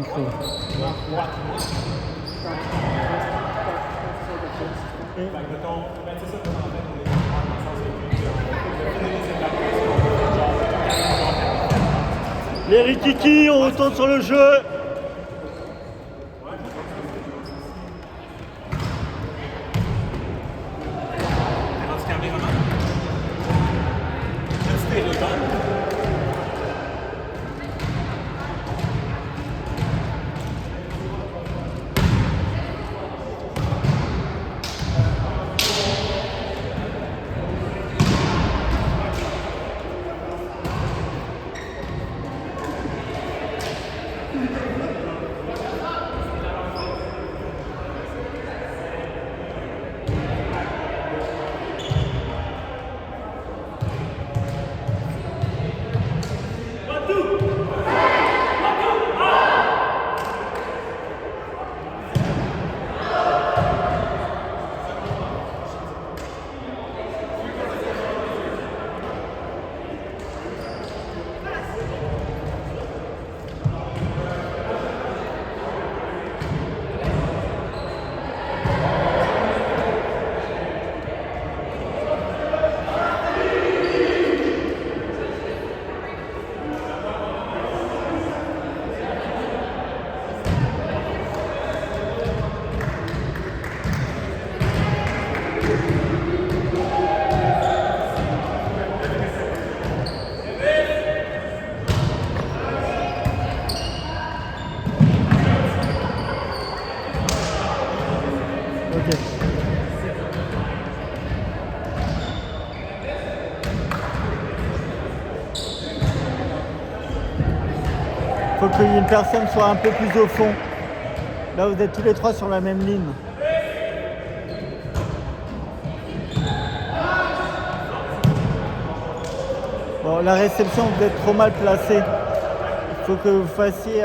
micro. Les rikiki, on retourne sur le jeu. Il faut qu'une personne soit un peu plus au fond. Là, vous êtes tous les trois sur la même ligne. Bon, la réception, vous êtes trop mal placé. Il faut que vous fassiez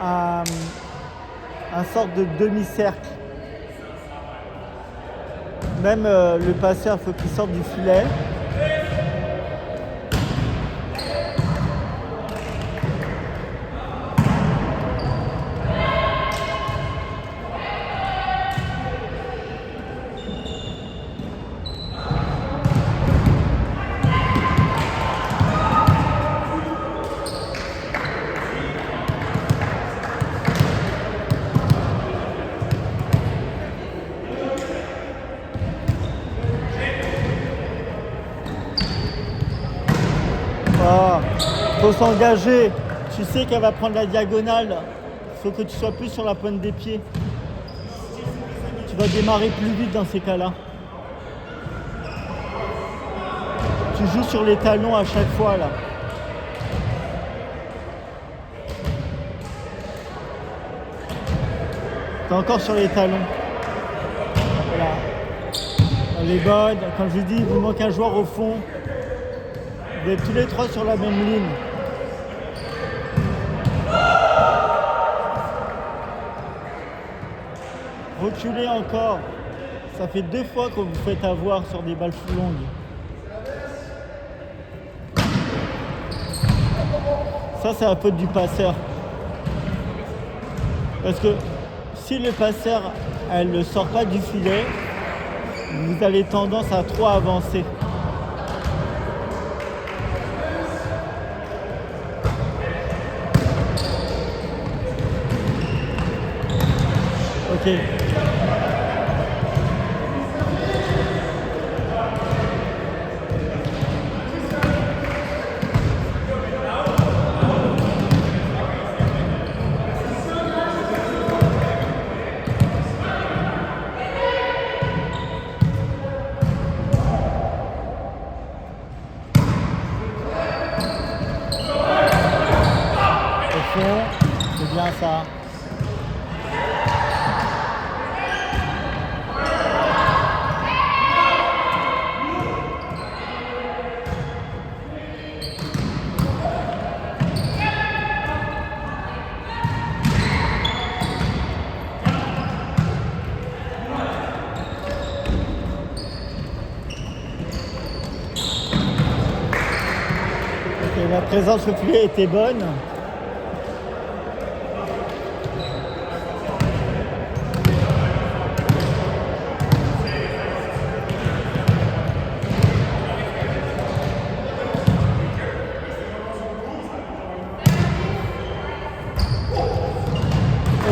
un sorte de demi-cercle. Même le passeur, il faut qu'il sorte du filet. Faut s'engager. Tu sais qu'elle va prendre la diagonale. Il faut que tu sois plus sur la pointe des pieds. Tu vas démarrer plus vite dans ces cas-là. Tu joues sur les talons à chaque fois là. T'es encore sur les talons. Voilà. Elle est bonne. Comme je dis, il vous manque un joueur au fond. Vous êtes tous les trois sur la même ligne. Reculez encore. Ça fait 2 fois que vous vous faites avoir sur des balles plus longues. Ça, c'est la faute du passeur. Parce que si le passeur, elle ne sort pas du filet, vous avez tendance à trop avancer. Ok. C'est bien ça. Ok, la présence au filet était bonne.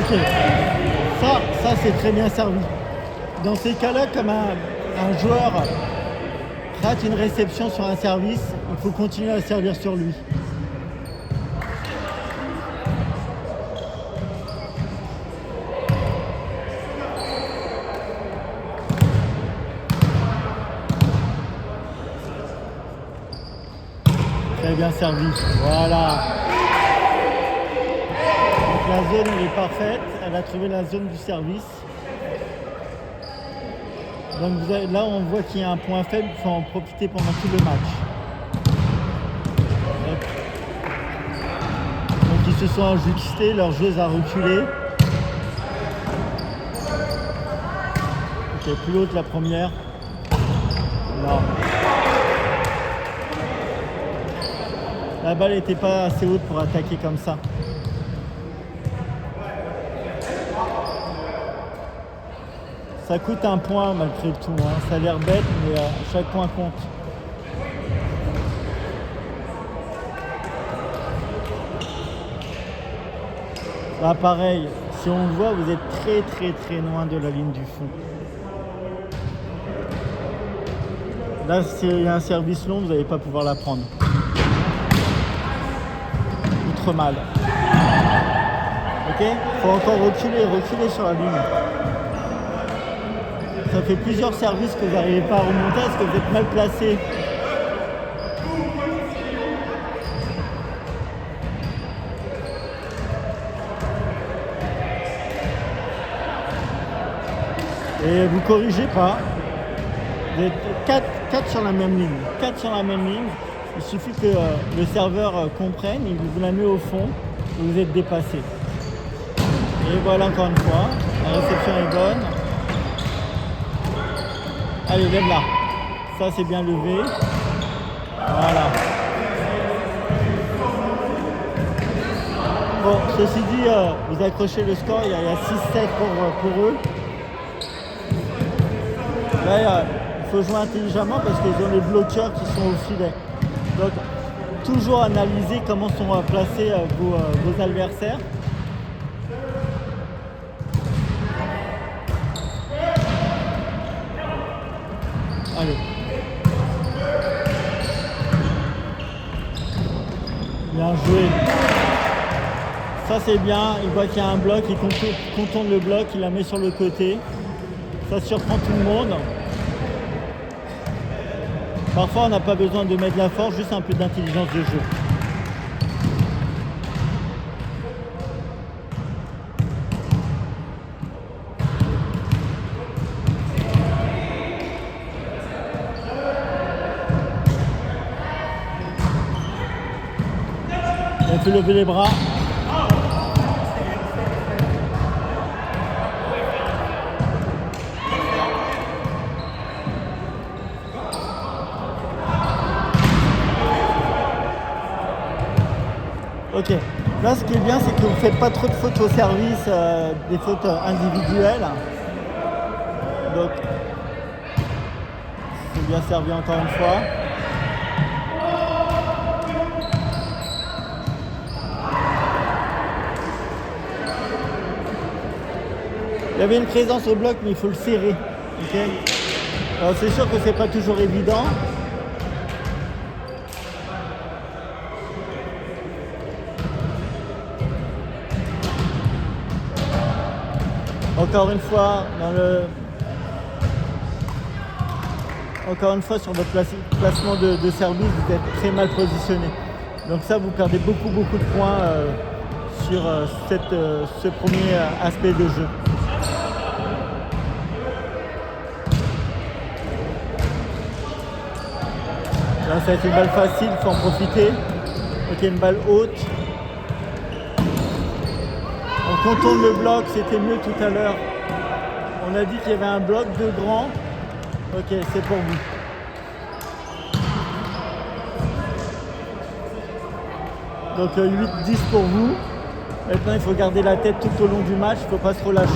Ok. Ça c'est très bien servi. Dans ces cas-là, comme un joueur rate une réception sur un service, il faut continuer à servir sur lui. Très bien servi. Voilà. Donc la zone elle est parfaite. Elle a trouvé la zone du service. Donc là on voit qu'il y a un point faible. Il faut en profiter pendant tout le match. Donc ils se sont ajustés. Leur joueuse a reculé. Ok, plus haute la première. Non. La balle n'était pas assez haute pour attaquer comme ça. Ça coûte un point malgré tout. Hein. Ça a l'air bête, mais chaque point compte. Là, pareil, si on le voit, vous êtes très très très loin de la ligne du fond. Là, s'il y a un service long, vous n'allez pas pouvoir la prendre. Trop mal. Ok, faut encore reculer sur la ligne. Ça fait plusieurs services que vous n'arrivez pas à remonter parce que vous êtes mal placé. Et vous corrigez pas. Vous êtes 4 sur la même ligne. 4 sur la même ligne. Il suffit que le serveur comprenne, il vous la met au fond et vous êtes dépassé. Et voilà encore une fois, la réception est bonne. Allez, lève là. Ça c'est bien levé. Voilà. Bon, ceci dit, vous accrochez le score, il y a 6-7 pour eux. Là, il faut jouer intelligemment parce qu'ils ont les bloqueurs qui sont au filet. Donc, toujours analyser comment sont placés vos adversaires. Allez. Bien joué. Ça c'est bien, il voit qu'il y a un bloc, il contourne le bloc, il la met sur le côté. Ça surprend tout le monde. Parfois on n'a pas besoin de mettre de la force, juste un peu d'intelligence de jeu. On peut lever les bras. Ok, là ce qui est bien c'est que vous ne faites pas trop de fautes au service, des fautes individuelles. Donc c'est bien servi encore une fois. Il y avait une présence au bloc mais il faut le serrer. Okay, alors c'est sûr que c'est pas toujours évident. Encore une fois, sur votre placement de service, vous êtes très mal positionné. Donc ça, vous perdez beaucoup de points sur ce premier aspect de jeu. Là, ça va être une balle facile, il faut en profiter. Ok, une balle haute. On contourne le bloc, c'était mieux tout à l'heure. On a dit qu'il y avait un bloc de grand. Ok, c'est pour vous. Donc 8-10 pour vous. Maintenant, il faut garder la tête tout au long du match, il ne faut pas se relâcher.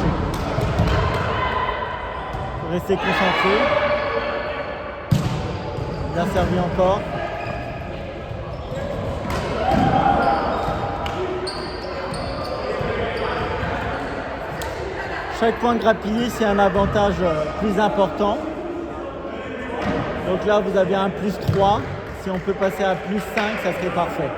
Il faut rester concentré. Bien servi encore. Chaque point grappillé, c'est un avantage plus important. Donc là, vous avez un plus 3. Si on peut passer à plus 5, ça serait parfait.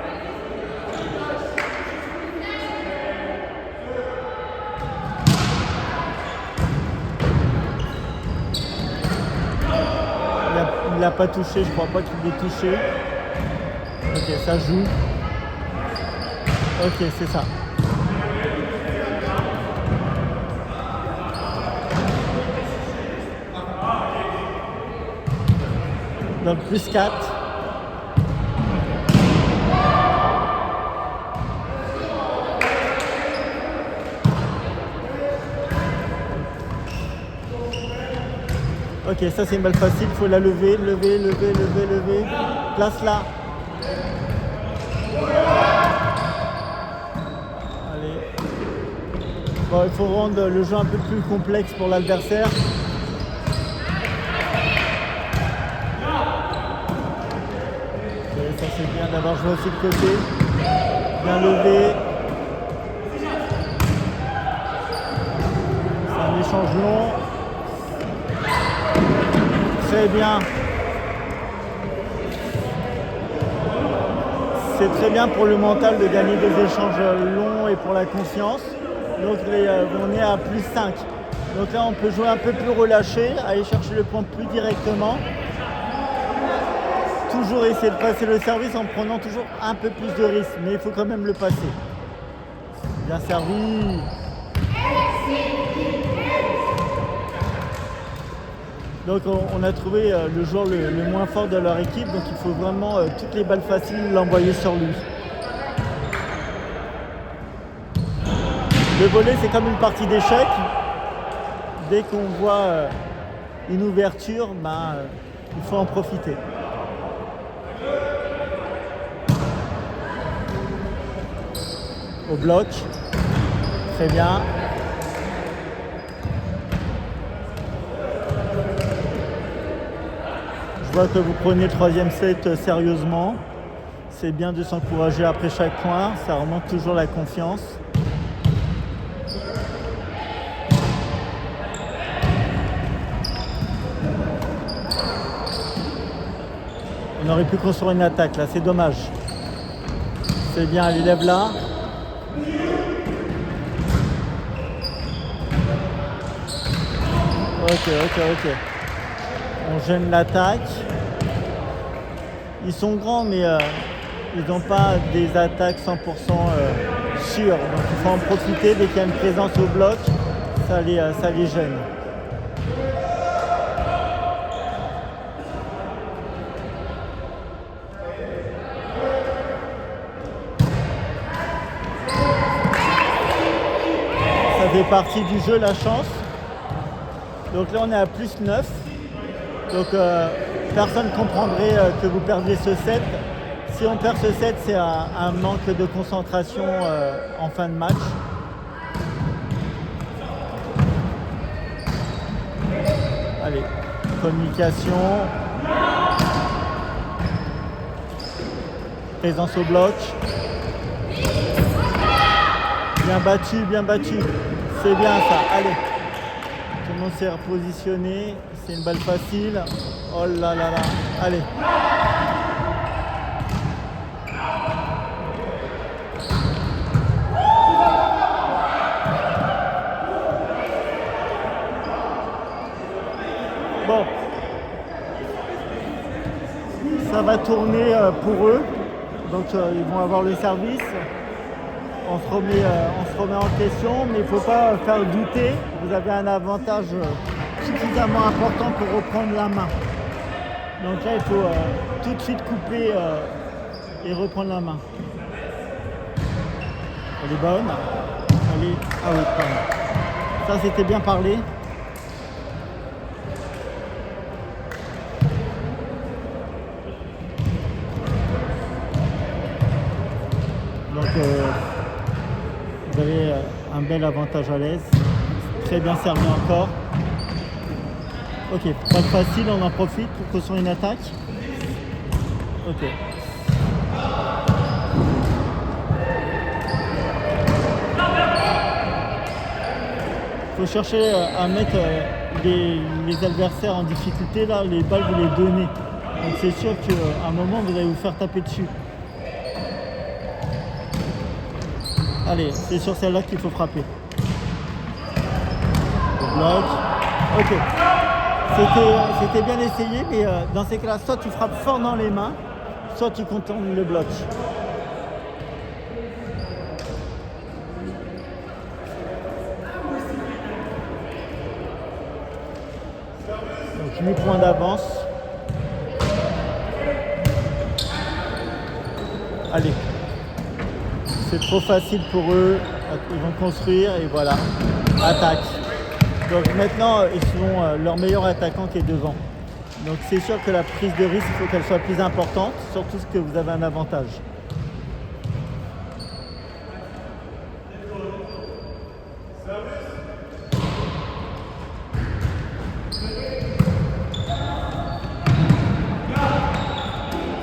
Il n'a pas touché, je crois pas qu'il ait touché. Ok, ça joue. Ok, c'est ça. Donc plus 4. Ok, ça c'est une balle facile, il faut la lever. Place-la. Allez. Bon, il faut rendre le jeu un peu plus complexe pour l'adversaire. Ça c'est bien d'avoir joué aussi de côté. Bien levé. C'est un échange long. Très bien. C'est très bien pour le mental de gagner des échanges longs et pour la confiance. Donc on est à plus 5. Donc là on peut jouer un peu plus relâché, aller chercher le point plus directement. Toujours essayer de passer le service en prenant toujours un peu plus de risques, mais il faut quand même le passer. Bien servi. Donc on a trouvé le joueur le moins fort de leur équipe, donc il faut vraiment toutes les balles faciles l'envoyer sur lui. Le volley c'est comme une partie d'échecs. Dès qu'on voit une ouverture, il faut en profiter. Au bloc, très bien. Je vois que vous prenez le troisième set sérieusement. C'est bien de s'encourager après chaque point, ça remonte toujours la confiance. On aurait pu construire une attaque là, c'est dommage. C'est bien, elle élève là. Ok. On gêne l'attaque. Ils sont grands, mais ils n'ont pas des attaques 100% sûres. Donc il faut en profiter. Dès qu'il y a une présence au bloc, ça les gêne. Ça fait partie du jeu, la chance. Donc là on est à plus 9. Donc personne ne comprendrait que vous perdiez ce set. Si on perd ce set, c'est un manque de concentration en fin de match. Allez, communication. Présence au bloc. Bien battu. C'est bien ça, allez. Tout le monde s'est repositionné. C'est une balle facile. Oh là là là. Allez. Bon. Ça va tourner pour eux. Donc ils vont avoir le service. On se remet en question, mais il ne faut pas faire douter. Vous avez un avantage suffisamment important pour reprendre la main. Donc là, il faut tout de suite couper et reprendre la main. Elle est bonne. Ah oui, pardon. Ça, c'était bien parlé. Donc, vous avez un bel avantage à l'aise. Très bien servi encore. Ok, pas de facile, on en profite pour construire une attaque. Ok. Il faut chercher à mettre les adversaires en difficulté. Là, les balles, vous les donnez. Donc c'est sûr qu'à un moment, vous allez vous faire taper dessus. Allez, c'est sur celle-là qu'il faut frapper. Le bloc. Ok. C'était bien essayé, mais dans ces cas-là, soit tu frappes fort dans les mains, soit tu contournes le bloc. Donc 8 points d'avance. Allez. C'est trop facile pour eux. Ils vont construire et voilà. Attaque. Donc maintenant, ils sont leur meilleur attaquant qui est devant. Donc c'est sûr que la prise de risque, il faut qu'elle soit plus importante, surtout que vous avez un avantage.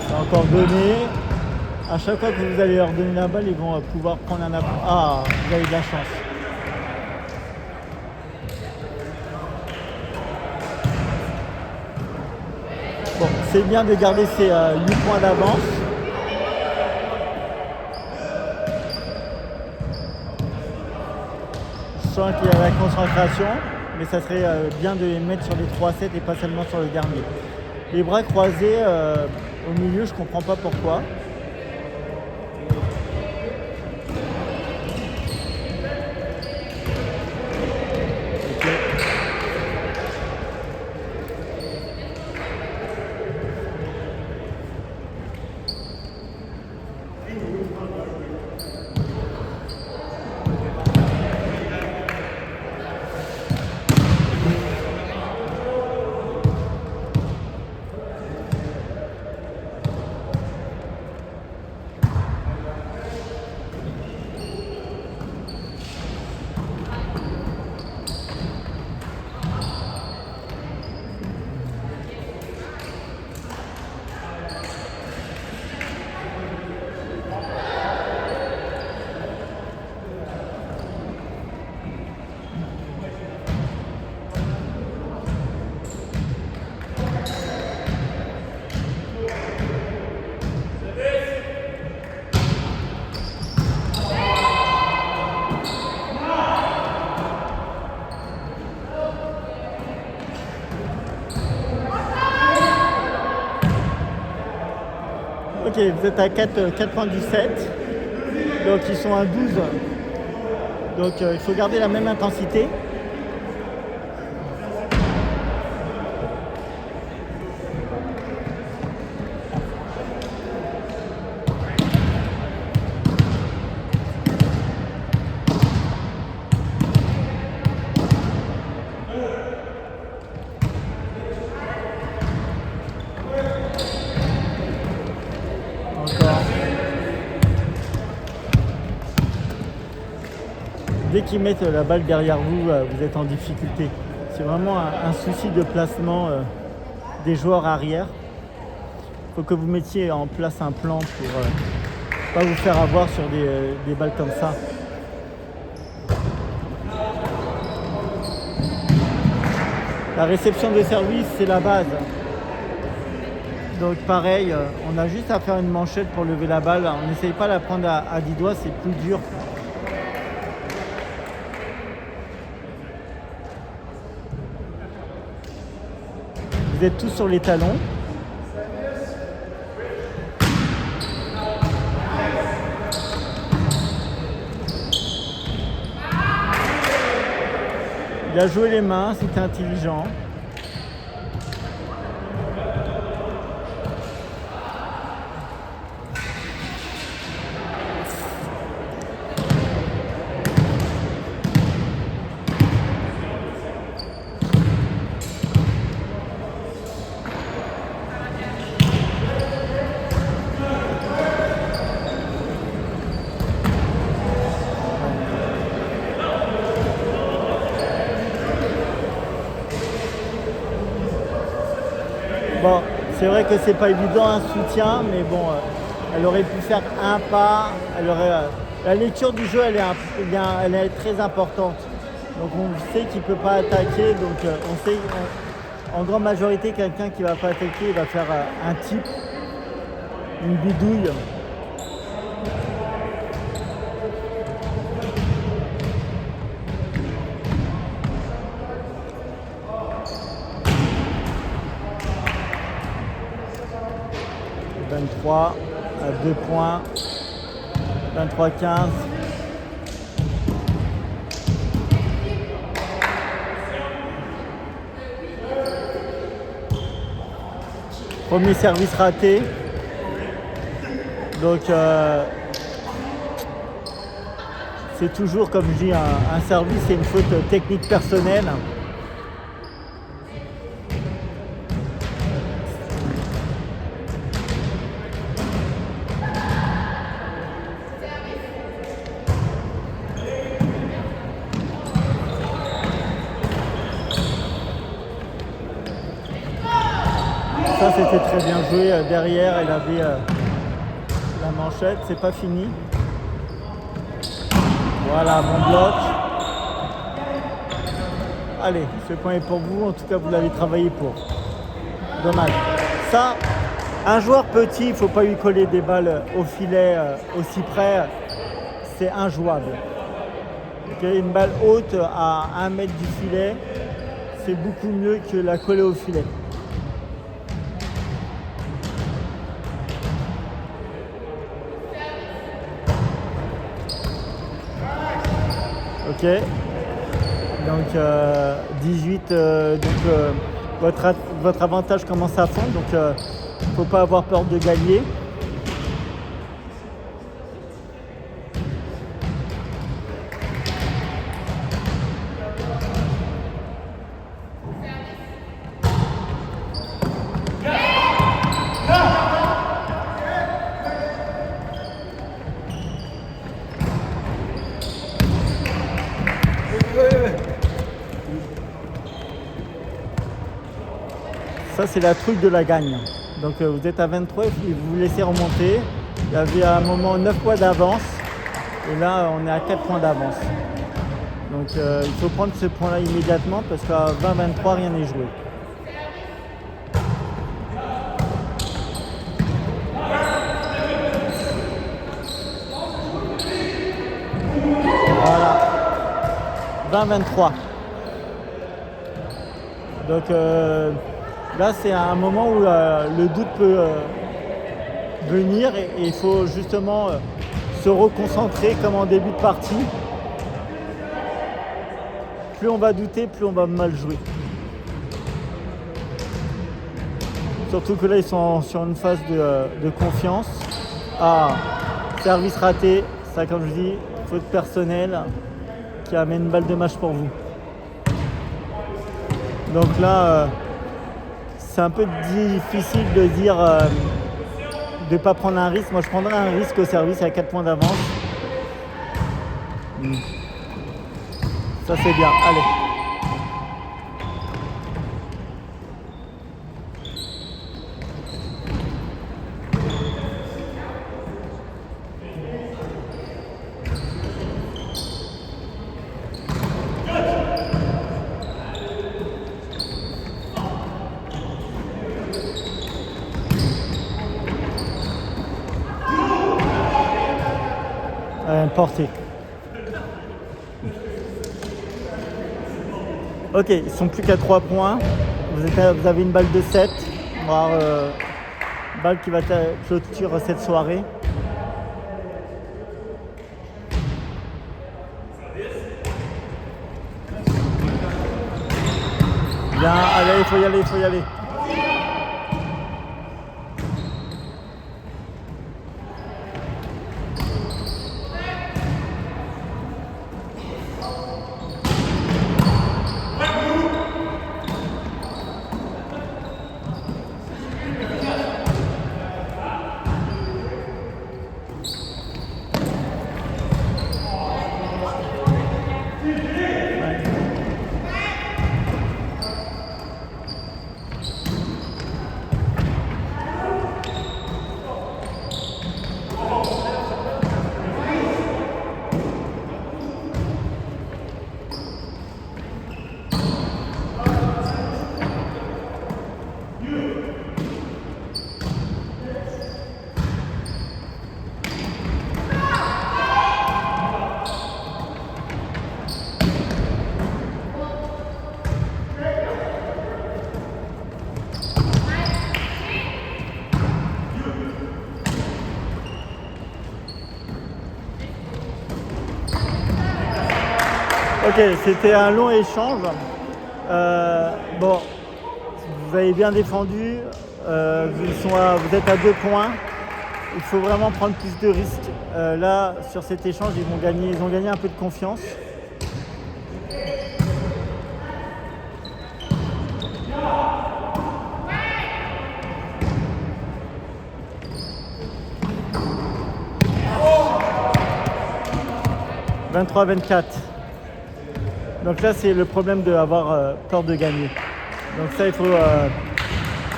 C'est encore donné. À chaque fois que vous allez leur donner la balle, ils vont pouvoir prendre un appui. Ah, vous avez de la chance. Bon, c'est bien de garder ces 8 points d'avance. Je sens qu'il y a la concentration, mais ça serait bien de les mettre sur les 3-7 et pas seulement sur le dernier. Les bras croisés au milieu, je comprends pas pourquoi. Ok, vous êtes à 4 points du 7. Donc ils sont à 12. Donc il faut garder la même intensité. Dès qu'ils mettent la balle derrière vous, vous êtes en difficulté. C'est vraiment un souci de placement des joueurs arrière. Il faut que vous mettiez en place un plan pour pas vous faire avoir sur des balles comme ça. La réception de service, c'est la base. Donc pareil, on a juste à faire une manchette pour lever la balle. On n'essaye pas de la prendre à 10 doigts, c'est plus dur. Vous êtes tous sur les talons. Il a joué les mains, c'était intelligent. Bon, c'est vrai que c'est pas évident un soutien, mais bon, elle aurait pu faire un pas. La lecture du jeu, elle est très importante. Donc on sait qu'il ne peut pas attaquer, donc on sait en grande majorité quelqu'un qui ne va pas attaquer, il va faire un type, une bidouille. « 23 à 2 points, 23-15. Premier service raté. Donc c'est toujours, comme je dis, un service et une faute technique personnelle. Ça c'était très bien joué derrière, il avait la manchette, c'est pas fini. Voilà, bon bloc. Allez, ce point est pour vous, en tout cas vous l'avez travaillé pour. Dommage. Ça, un joueur petit, il ne faut pas lui coller des balles au filet aussi près, c'est injouable. Okay, une balle haute à 1 mètre du filet, c'est beaucoup mieux que la coller au filet. Ok, donc 18, votre avantage commence à fond, donc il ne faut pas avoir peur de gagner. Ça c'est la truc de la gagne. Donc vous êtes à 23 et vous vous laissez remonter. Il y avait à un moment 9 points d'avance. Et là on est à 4 points d'avance. Donc il faut prendre ce point là immédiatement parce qu'à 20-23 rien n'est joué. Voilà. 20-23. Donc là, c'est un moment où le doute peut venir et il faut justement se reconcentrer comme en début de partie. Plus on va douter, plus on va mal jouer. Surtout que là, ils sont sur une phase de confiance. Ah, service raté, ça comme je dis, faute personnelle qui amène une balle de match pour vous. Donc là, c'est un peu difficile de dire de ne pas prendre un risque. Moi, je prendrais un risque au service à 4 points d'avance. Ça, c'est bien. Allez. Portée. Ok, ils sont plus qu'à 3 points. Vous avez une balle de 7. Voire balle qui va clôturer cette soirée. Bien, allez, il faut y aller, il faut y aller. Ok, c'était un long échange. Bon, vous avez bien défendu. Vous êtes à 2 points. Il faut vraiment prendre plus de risques. Là, sur cet échange, ils ont gagné un peu de confiance. « 23-24 ». Donc là, c'est le problème d'avoir peur de gagner. Donc ça, il faut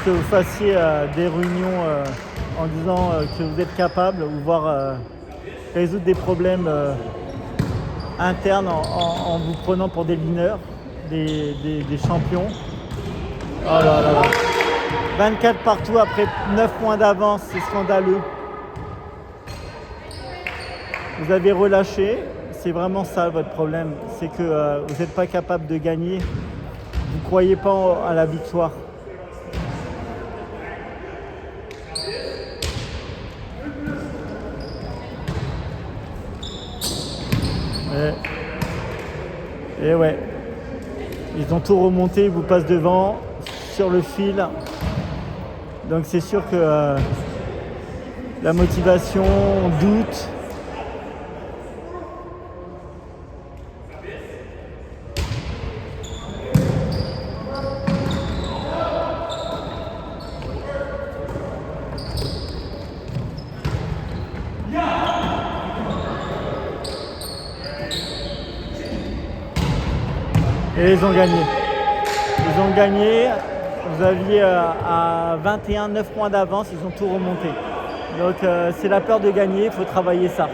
que vous fassiez des réunions en disant que vous êtes capable, ou voir résoudre des problèmes internes en vous prenant pour des leaders, des champions. Oh là là là. 24 partout après 9 points d'avance, c'est scandaleux. Vous avez relâché, c'est vraiment ça votre problème, c'est que vous n'êtes pas capable de gagner, vous ne croyez pas à la victoire. Et ouais, ils ont tout remonté, ils vous passent devant, sur le fil. Donc c'est sûr que la motivation, on doute. Et ils ont gagné. Ils ont gagné. Vous aviez à 21, 9 points d'avance, ils ont tout remonté. Donc c'est la peur de gagner, il faut travailler ça.